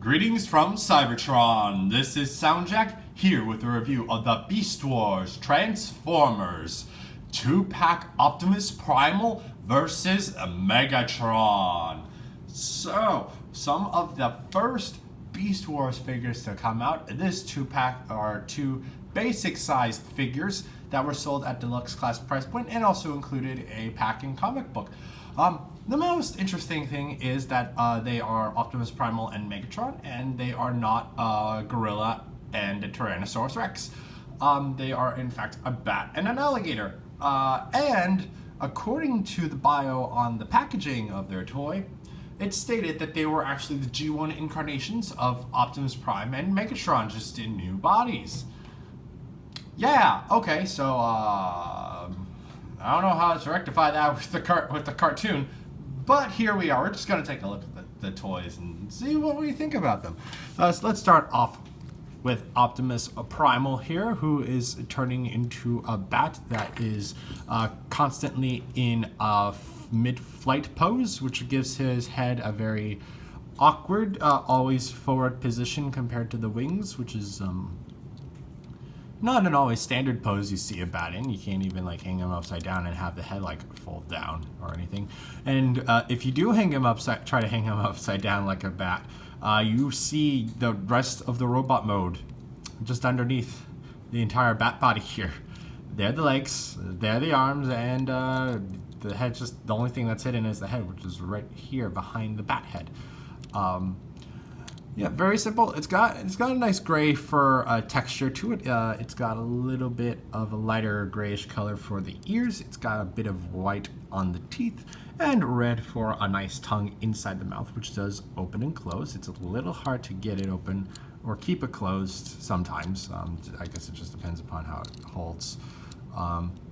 Greetings from Cybertron. This is SoundJack here with a review of the Beast Wars Transformers 2-pack Optimus Primal versus Megatron. So, some of the first Beast Wars figures to come out. This 2-pack are two basic sized figures that were sold at deluxe class price point and also included a pack and comic book. The most interesting thing is that they are Optimus Primal and Megatron, and they are not a gorilla and a Tyrannosaurus Rex. They are in fact a bat and an alligator. And according to the bio on the packaging of their toy, it stated that they were actually the G1 incarnations of Optimus Prime and Megatron, just in new bodies. Yeah, okay, so I don't know how to rectify that with the cartoon, but here we are. We're just gonna take a look at the toys and see what we think about them. So let's start off with Optimus Primal here, who is turning into a bat that is constantly in a mid-flight pose, which gives his head a very awkward, always forward position compared to the wings, which is not an always standard pose you see a bat in. You can't even like hang him upside down and have the head like fold down or anything. And if you do try to hang him upside down like a bat, you see the rest of the robot mode just underneath the entire bat body here. There are the legs, there are the arms, and the head. Just the only thing that's hidden is the head, which is right here behind the bat head. Yeah, very simple. It's got a nice gray fur texture to it. It's got a little bit of a lighter grayish color for the ears. It's got a bit of white on the teeth and red for a nice tongue inside the mouth, which does open and close. It's a little hard to get it open or keep it closed sometimes. I guess it just depends upon how it holds.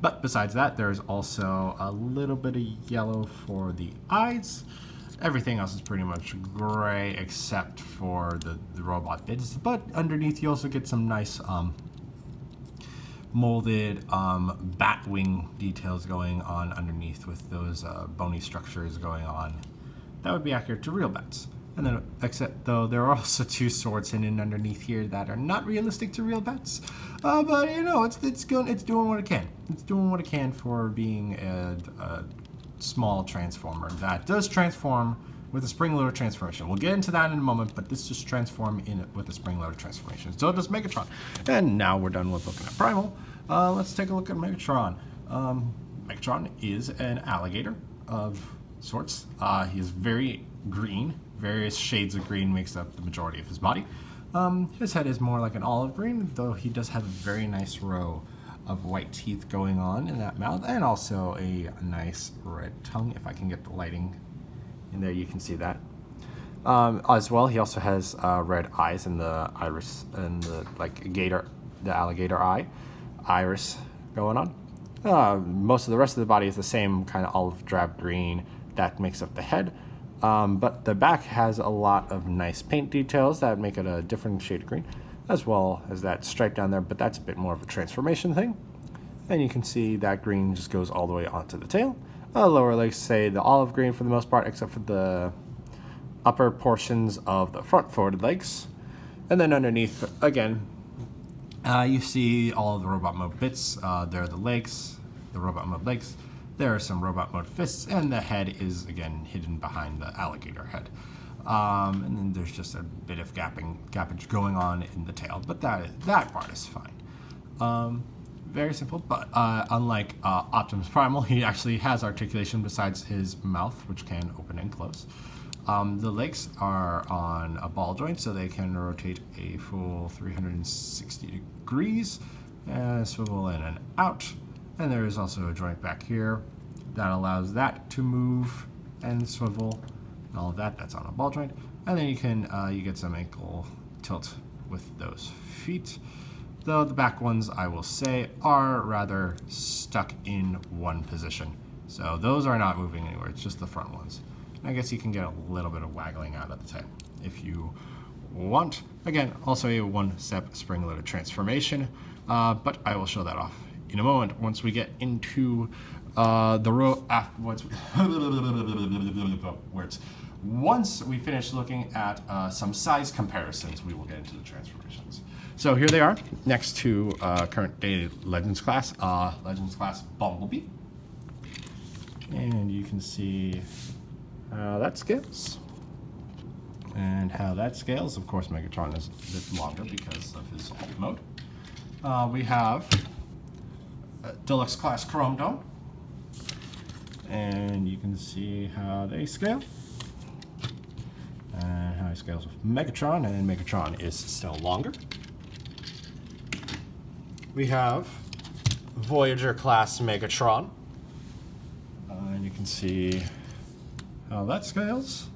But besides that, there's also a little bit of yellow for the eyes. Everything else is pretty much gray except for the robot bits. But underneath you also get some nice molded bat wing details going on underneath with those bony structures going on. That would be accurate to real bats. And then, except though, there are also two swords hidden underneath here that are not realistic to real bats. But you know, it's doing what it can. It's doing what it can for being a small transformer that does transform with a spring-loaded transformation. We'll get into that in a moment, but this just transform in it with a spring-loaded transformation. So does Megatron. And now we're done with looking at Primal. Let's take a look at Megatron. Megatron is an alligator of sorts. He is very green. Various shades of green makes up the majority of his body. His head is more like an olive green, though he does have a very nice row of white teeth going on in that mouth, and also a nice red tongue. If I can get the lighting in there, you can see that. As well, he also has red eyes and the iris and the alligator eye iris going on. Most of the rest of the body is the same kind of olive drab green that makes up the head. But the back has a lot of nice paint details that make it a different shade of green, as well as that stripe down there, but that's a bit more of a transformation thing. And you can see that green just goes all the way onto the tail. Lower legs say the olive green for the most part, except for the upper portions of the front forward legs. And then underneath, again, you see all of the robot mode bits. There are the legs, the robot mode legs. There are some robot mode fists, and the head is, again, hidden behind the alligator head. And then there's just a bit of gappage going on in the tail, but that part is fine. Very simple, but unlike Optimus Primal, he actually has articulation besides his mouth, which can open and close. The legs are on a ball joint, so they can rotate a full 360 degrees, and swivel in and out. And there is also a joint back here that allows that to move and swivel. And all of that's on a ball joint, and then you get some ankle tilt with those feet. Though the back ones, I will say, are rather stuck in one position. So those are not moving anywhere, it's just the front ones. And I guess you can get a little bit of waggling out of the tail if you want. Again, also a one-step spring-loaded transformation, but I will show that off in a moment once we get into the row. once we finish looking at some size comparisons, we will get into the transformations. So here they are, next to current day Legends class Bumblebee. And you can see how that scales. And how that scales. Of course, Megatron is a bit longer because of his alt mode. We have Deluxe class Chrome Dome. And you can see how they scale. And how he scales with Megatron, and Megatron is still longer. We have Voyager class Megatron. And you can see how that scales.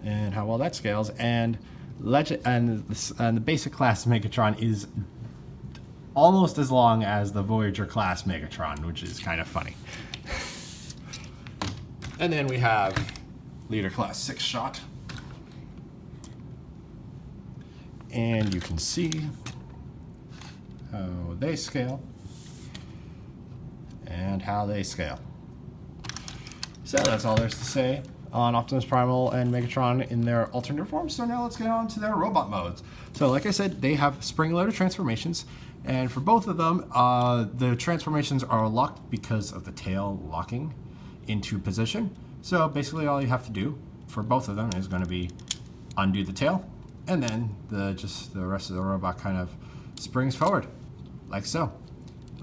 And how well that scales. And the basic class Megatron is almost as long as the Voyager class Megatron, which is kind of funny. And then we have Leader class 6-Shot. And you can see how they scale and how they scale. So that's all there's to say on Optimus Primal and Megatron in their alternate forms. So now let's get on to their robot modes. So like I said, they have spring-loaded transformations, and for both of them, the transformations are locked because of the tail locking into position. So basically all you have to do for both of them is going to be undo the tail, and then the rest of the robot kind of springs forward, like so.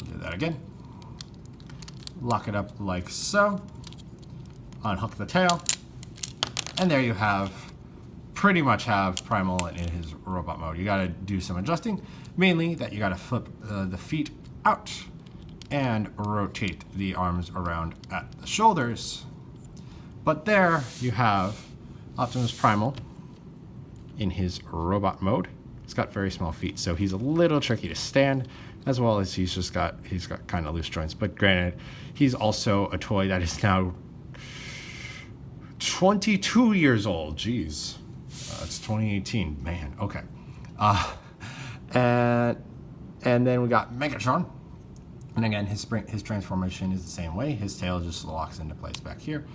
We'll do that again. Lock it up like so. Unhook the tail, and there you pretty much have Primal in his robot mode. You gotta do some adjusting, mainly that you gotta flip the feet out and rotate the arms around at the shoulders. But there you have Optimus Primal in his robot mode. He's got very small feet, so he's a little tricky to stand, as well as he's got kind of loose joints. But granted, he's also a toy that is now 22 years old. Jeez. It's 2018. Man, okay. And then we got Megatron. And again, his transformation is the same way. His tail just locks into place back here.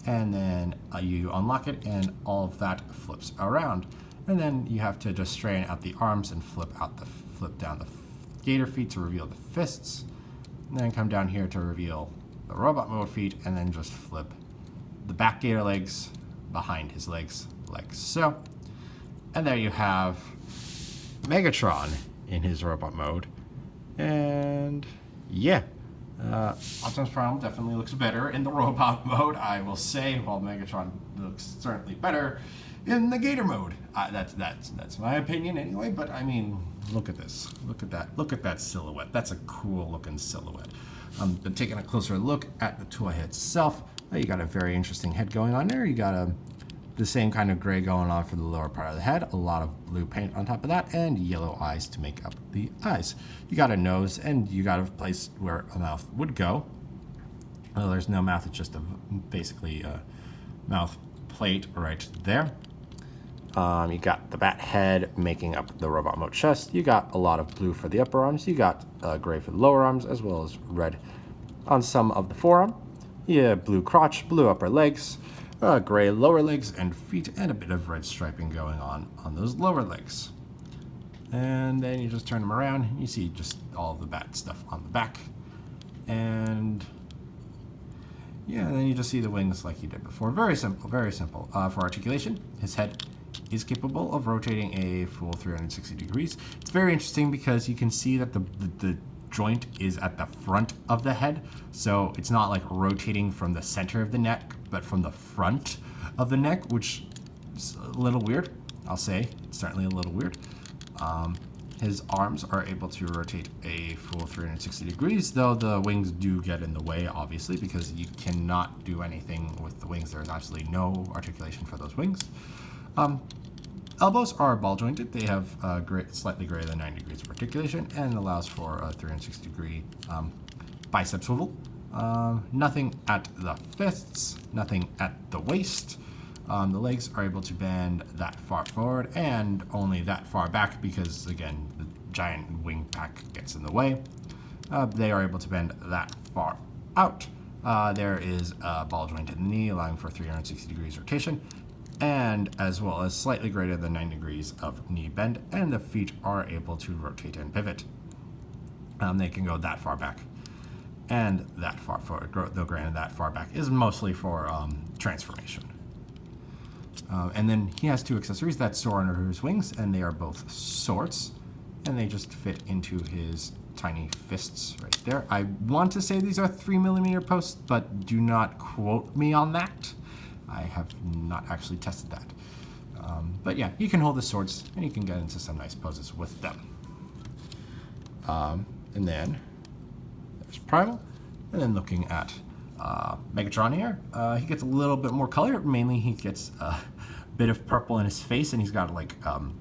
And then you unlock it, and all of that flips around. And then you have to just straighten out the arms and flip down the gator feet to reveal the fists. And then come down here to reveal the robot mode feet, and then just flip the back gator legs behind his legs, like so. And there you have Megatron in his robot mode. And yeah, Optimus Primal definitely looks better in the robot mode, I will say, while Megatron looks certainly better in the gator mode. That's my opinion anyway, but I mean, look at this. Look at that silhouette. That's a cool looking silhouette. But taking a closer look at the toy itself, you got a very interesting head going on there. You got the same kind of gray going on for the lower part of the head, a lot of blue paint on top of that, and yellow eyes to make up the eyes. You got a nose, and you got a place where a mouth would go. Well, there's no mouth, it's just basically a mouth plate right there. You got the bat head making up the robot mode chest. You got a lot of blue for the upper arms. You got gray for the lower arms, as well as red on some of the forearm. Yeah, blue crotch, blue upper legs, gray lower legs and feet, and a bit of red striping going on those lower legs. And then you just turn them around, and you see just all the bat stuff on the back. And yeah, and then you just see the wings like you did before. Very simple, very simple. For articulation, his head is capable of rotating a full 360 degrees. It's very interesting because you can see that the joint is at the front of the head, so it's not like rotating from the center of the neck, but from the front of the neck, which is a little weird, I'll say. It's certainly a little weird. His arms are able to rotate a full 360 degrees, though the wings do get in the way, obviously, because you cannot do anything with the wings. There is absolutely no articulation for those wings. Elbows are ball jointed. They have slightly greater than 90 degrees of articulation, and allows for a 360 degree bicep swivel. Nothing at the fists, nothing at the waist. The legs are able to bend that far forward and only that far back because, again, the giant wing pack gets in the way. They are able to bend that far out. There is a ball joint in the knee, allowing for 360 degrees rotation, and as well as slightly greater than 9 degrees of knee bend, and the feet are able to rotate and pivot. They can go that far back and that far forward, though granted that far back is mostly for transformation. And then he has two accessories that soar under his wings, and they are both swords, and they just fit into his tiny fists right there. I want to say these are 3mm posts, but do not quote me on that. I have not actually tested that. But yeah, you can hold the swords, and you can get into some nice poses with them. And then there's Primal, and then looking at Megatron here, he gets a little bit more color. Mainly he gets a bit of purple in his face, and he's got like kind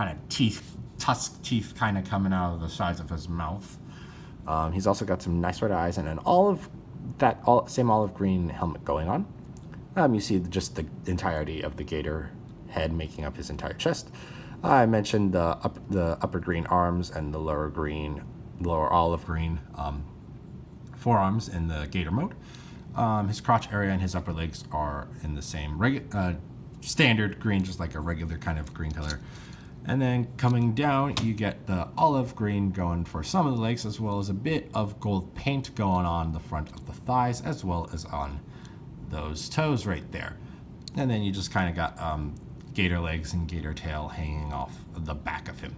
of tusk teeth kind of coming out of the sides of his mouth. He's also got some nice red eyes and an same olive green helmet going on. You see just the entirety of the gator head making up his entire chest. I mentioned the upper green arms and the lower olive green forearms in the gator mode. His crotch area and his upper legs are in the same standard green, just like a regular kind of green color. And then coming down, you get the olive green going for some of the legs, as well as a bit of gold paint going on the front of the thighs, as well as on those toes right there. And then you just kind of got gator legs and gator tail hanging off the back of him.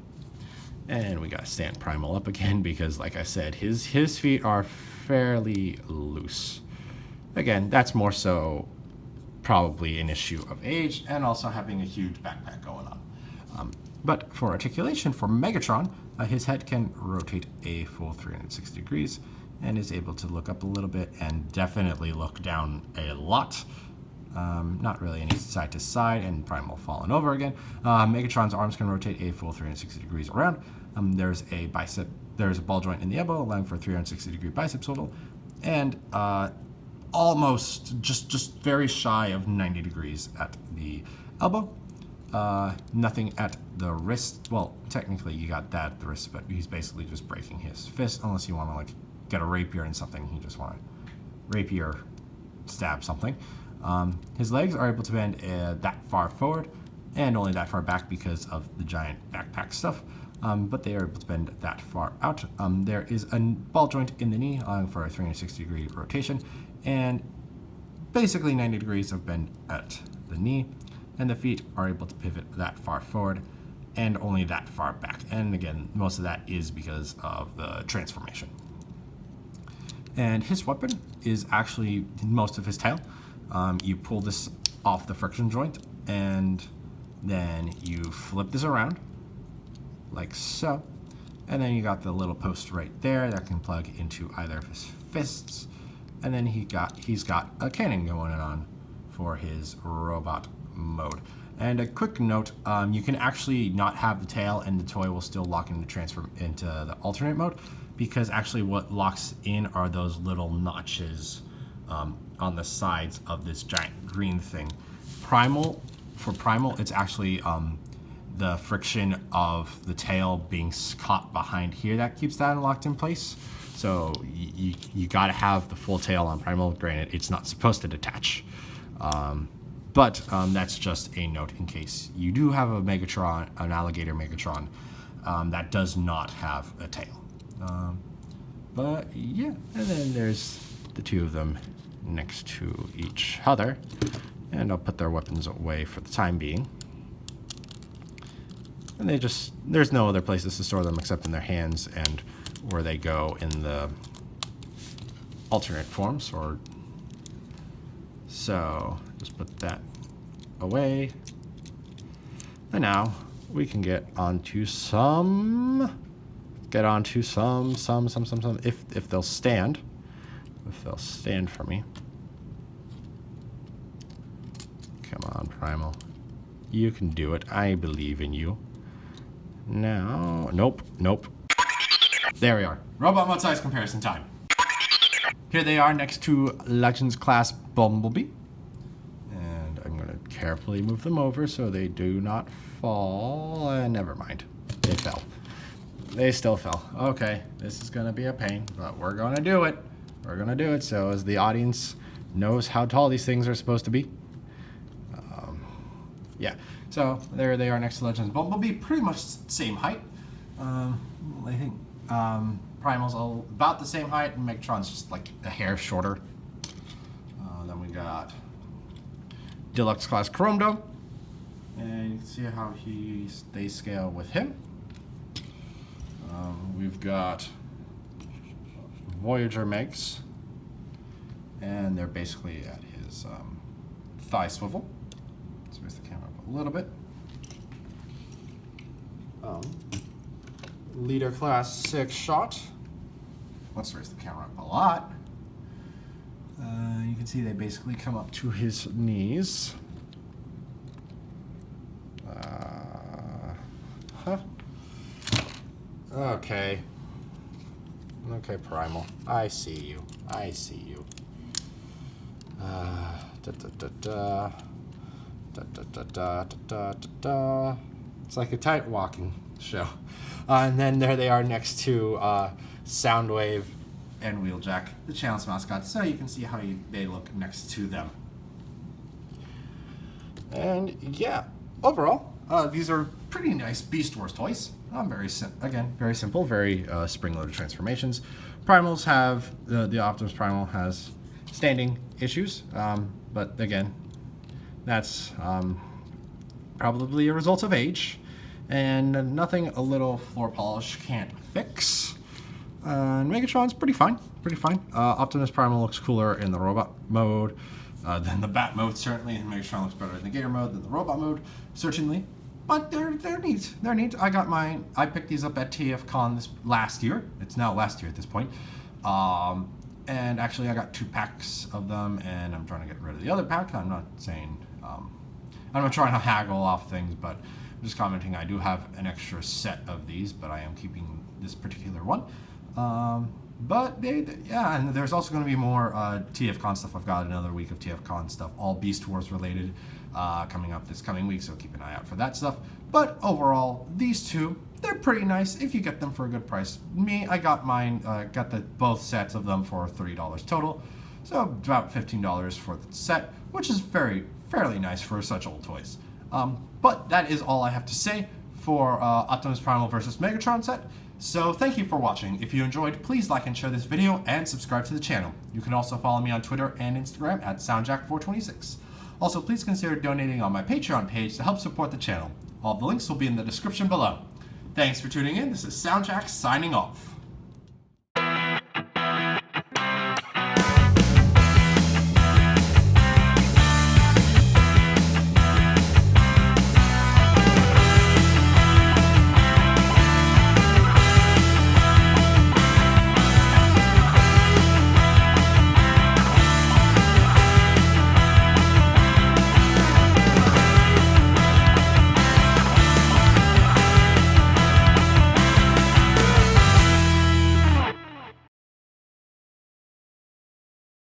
And we got to stand Primal up again because, like I said, his feet are fairly loose. Again, that's more so probably an issue of age and also having a huge backpack going on. But for articulation, for Megatron, his head can rotate a full 360 degrees and is able to look up a little bit and definitely look down a lot. Not really any side to side, and Primal falling over again. Megatron's arms can rotate a full 360 degrees around. There's a ball joint in the elbow, allowing for a 360 degree bicep swivel, and almost just very shy of 90 degrees at the elbow. Nothing at the wrist. Well, technically you got that at the wrist, but he's basically just breaking his fist, unless you want to like get a rapier and something. You just want to rapier stab something. His legs are able to bend that far forward and only that far back because of the giant backpack stuff, but they are able to bend that far out. There is a ball joint in the knee, allowing for a 360 degree rotation, and basically 90 degrees of bend at the knee, and the feet are able to pivot that far forward and only that far back. And again, most of that is because of the transformation. And his weapon is actually most of his tail. You pull this off the friction joint, and then you flip this around like so, and then you got the little post right there that can plug into either of his fists, and then he's got a cannon going on for his robot mode. And a quick note, you can actually not have the tail, and the toy will still lock into the alternate mode, because actually what locks in are those little notches on the sides of this giant green thing. For Primal, it's actually the friction of the tail being caught behind here that keeps that locked in place. So you gotta have the full tail on Primal. Granted, it's not supposed to detach. But that's just a note in case you do have a Megatron, an Alligator Megatron, that does not have a tail. But yeah, and then there's the two of them next to each other, and I'll put their weapons away for the time being. And there's no other places to store them except in their hands and where they go in the alternate forms. So just put that away. And now we can get onto some, if they'll stand. If they'll stand for me. Come on, Primal. You can do it. I believe in you. Now, nope. There we are. Robot mode size comparison time. Here they are next to Legends class Bumblebee. And I'm going to carefully move them over so they do not fall. Never mind. They fell. They still fell. Okay, this is going to be a pain, but we're going to do it. we're gonna do it so as the audience knows how tall these things are supposed to be. Yeah, so there they are next to Legends. Bumblebee, pretty much same height. I think Primal's about the same height, and Megatron's just like a hair shorter. Then we got Deluxe Class Chrome Dome, and you can see how they scale with him. We've got Voyager Megs, and they're basically at his thigh swivel. Let's raise the camera up a little bit. Leader Class 6 Shot. Let's raise the camera up a lot. You can see they basically come up to his knees. Okay. Okay, Primal. I see you. I see you. It's like a tight walking show. And then there they are next to Soundwave and Wheeljack, the channel's mascots, so you can see how they look next to them. And yeah, overall, these are pretty nice Beast Wars toys. Very simple, very spring-loaded transformations. Primals have, the Optimus Primal has standing issues, but again, that's probably a result of age, and nothing a little floor polish can't fix. And Megatron's pretty fine. Optimus Primal looks cooler in the robot mode than the Bat mode, certainly, and Megatron looks better in the Gator mode than the robot mode, certainly. But they're neat. They're neat. I got mine. I picked these up at TFCon last year. It's now last year at this point. And actually, I got 2 packs of them, and I'm trying to get rid of the other pack. I'm not saying, I'm not trying to haggle off things, but I'm just commenting. I do have an extra set of these, but I am keeping this particular one. But yeah, and there's also going to be more TFCon stuff. I've got another week of TFCon stuff, all Beast Wars related, coming up this coming week, so keep an eye out for that stuff. But overall, these two, they're pretty nice if you get them for a good price. I got mine, got both sets of them for $30 total, so about $15 for the set, which is fairly nice for such old toys. But that is all I have to say for Optimus Primal versus Megatron set. So thank you for watching. If you enjoyed, please like and share this video and subscribe to the channel. You can also follow me on Twitter and Instagram at SoundJack426. Also, please consider donating on my Patreon page to help support the channel. All the links will be in the description below. Thanks for tuning in. This is SoundJack signing off.